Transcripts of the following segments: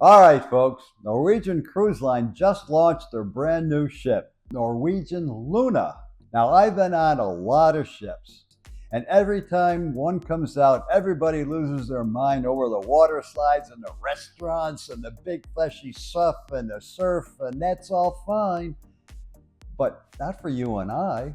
All right, folks. Norwegian Cruise Line just launched their brand new ship, Norwegian Luna. Now, I've been on a lot of ships, and every time one comes out, everybody loses their mind over the water slides and the restaurants and the big fleshy stuff and the surf, and that's all fine. But not for you and I.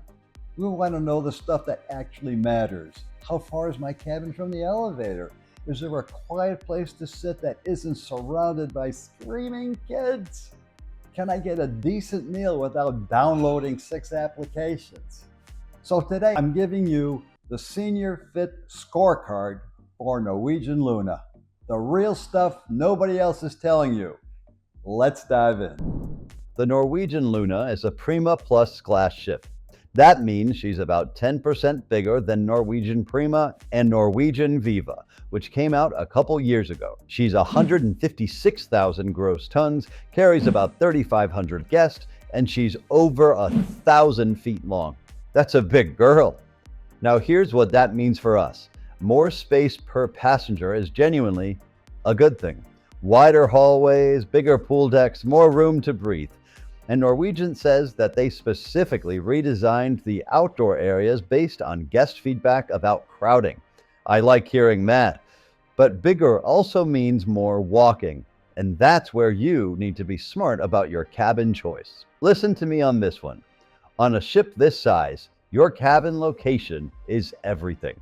We want to know the stuff that actually matters. How far is my cabin from the elevator? Is there a quiet place to sit that isn't surrounded by screaming kids? Can I get a decent meal without downloading 6 applications? So today I'm giving you the Senior Fit Scorecard for Norwegian Luna. The real stuff nobody else is telling you. Let's dive in. The Norwegian Luna is a Prima Plus class ship. That means she's about 10% bigger than Norwegian Prima and Norwegian Viva, which came out a couple years ago. She's 156,000 gross tons, carries about 3,500 guests, and she's over 1,000 feet long. That's a big girl. Now here's what that means for us. More space per passenger is genuinely a good thing. Wider hallways, bigger pool decks, more room to breathe. And Norwegian says that they specifically redesigned the outdoor areas based on guest feedback about crowding. I like hearing that. But bigger also means more walking, and that's where you need to be smart about your cabin choice. Listen to me on this one. On a ship this size, your cabin location is everything.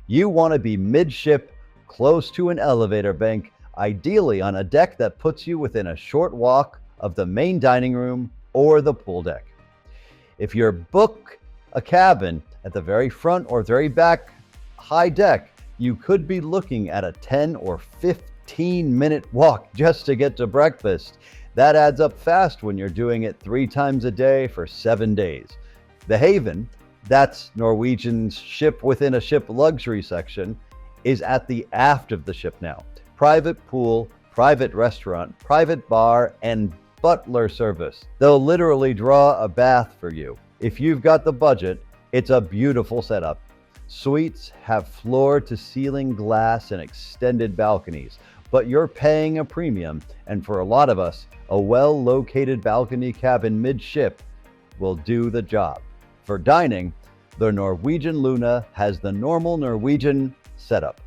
You want to be midship, close to an elevator bank, ideally on a deck that puts you within a short walk of the main dining room or the pool deck. If you book a cabin at the very front or very back high deck, you could be looking at a 10 or 15-minute walk just to get to breakfast. That adds up fast when you're doing it 3 times a day for 7 days. The Haven, that's Norwegian's ship within a ship luxury section, is at the aft of the ship now. Private pool, private restaurant, private bar, and butler service. They'll literally draw a bath for you. If you've got the budget, it's a beautiful setup. Suites have floor-to-ceiling glass and extended balconies, but you're paying a premium, and for a lot of us, a well-located balcony cabin midship will do the job. For dining, the Norwegian Luna has the normal Norwegian setup.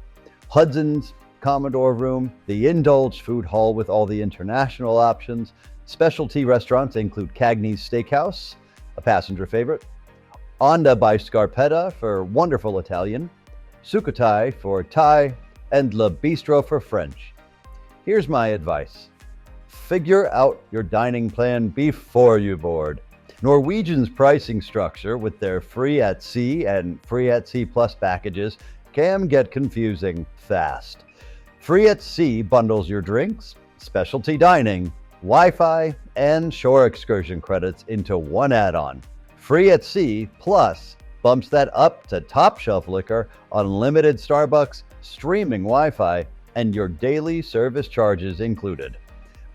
Hudson's Commodore room, the Indulge food hall with all the international options. Specialty restaurants include Cagney's Steakhouse, a passenger favorite, Onda by Scarpetta for wonderful Italian, Sukhothai for Thai, and Le Bistro for French. Here's my advice. Figure out your dining plan before you board. Norwegian's pricing structure with their free at sea and free at sea plus packages can get confusing fast. Free at sea bundles your drinks, specialty dining, Wi-Fi, and shore excursion credits into one add-on. Free at Sea Plus bumps that up to top shelf liquor, unlimited Starbucks, streaming Wi-Fi, and your daily service charges included.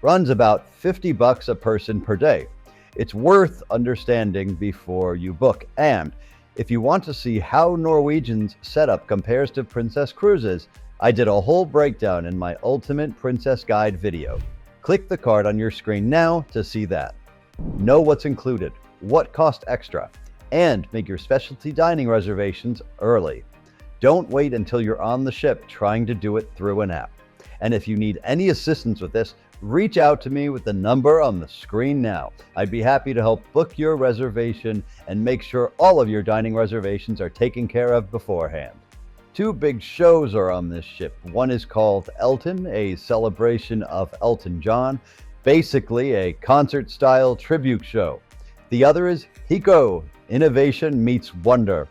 Runs about $50 a person per day. It's worth understanding before you book. And if you want to see how Norwegian's setup compares to Princess Cruises, I did a whole breakdown in my Ultimate Princess Guide video. Click the card on your screen now to see that. Know what's included, what cost extra, and make your specialty dining reservations early. Don't wait until you're on the ship trying to do it through an app. And if you need any assistance with this, reach out to me with the number on the screen now. I'd be happy to help book your reservation and make sure all of your dining reservations are taken care of beforehand. 2 big shows are on this ship. One is called Elton, a celebration of Elton John, basically a concert-style tribute show. The other is Hiko, Innovation Meets Wonder,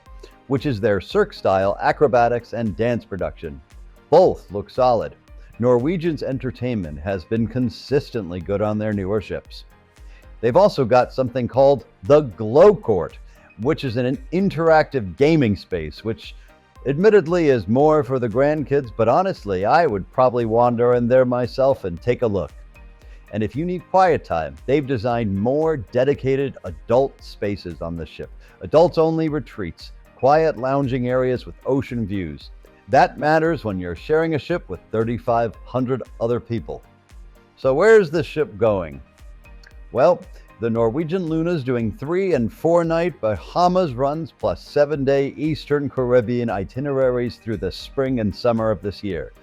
which is their Cirque-Style acrobatics and dance production. Both look solid. Norwegian's entertainment has been consistently good on their newer ships. They've also got something called the Glow Court, which is an interactive gaming space, which admittedly is more for the grandkids, but honestly, I would probably wander in there myself and take a look. And if you need quiet time, they've designed more dedicated adult spaces on the ship. Adults-only retreats, quiet lounging areas with ocean views. That matters when you're sharing a ship with 3,500 other people. So where's the ship going? Well, the Norwegian Luna is doing 3 and 4 night Bahamas runs plus 7-day Eastern Caribbean itineraries through the spring and summer of this year.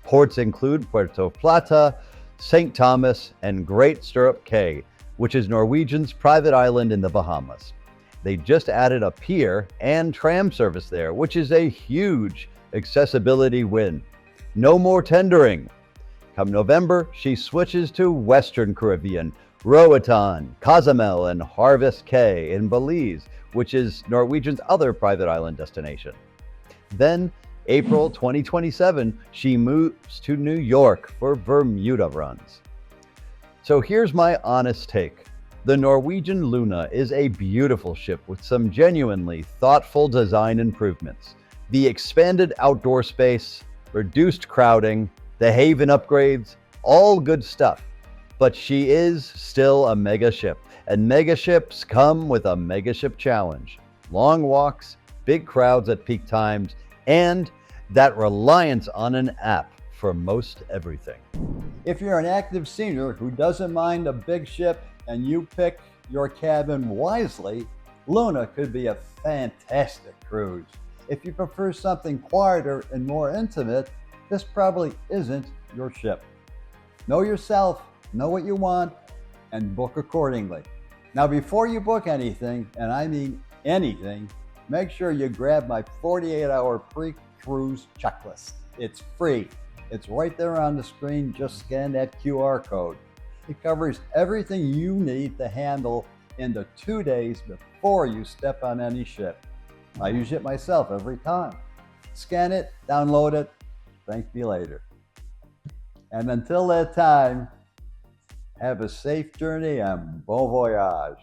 Ports include Puerto Plata, St. Thomas, and Great Stirrup Cay, which is Norwegian's private island in the Bahamas. They just added a pier and tram service there, which is a huge accessibility win. No more tendering. Come November, she switches to Western Caribbean, Roatan, Cozumel, and Harvest Cay in Belize, which is Norwegian's other private island destination. Then, April 2027, she moves to New York for Bermuda runs. So here's my honest take. The Norwegian Luna is a beautiful ship with some genuinely thoughtful design improvements. The expanded outdoor space, reduced crowding, the haven upgrades, all good stuff. But she is still a mega ship, and mega ships come with a mega ship challenge. Long walks, big crowds at peak times, and that reliance on an app for most everything. If you're an active senior who doesn't mind a big ship and you pick your cabin wisely, Luna could be a fantastic cruise. If you prefer something quieter and more intimate, this probably isn't your ship. Know yourself, know what you want, and book accordingly. Now, before you book anything, and I mean anything, make sure you grab my 48-hour pre-cruise checklist. It's free. It's right there on the screen. Just scan that QR code. It covers everything you need to handle in the 2 days before you step on any ship. I use it myself every time. Scan it, download it, thank me later. And until that time, have a safe journey and bon voyage.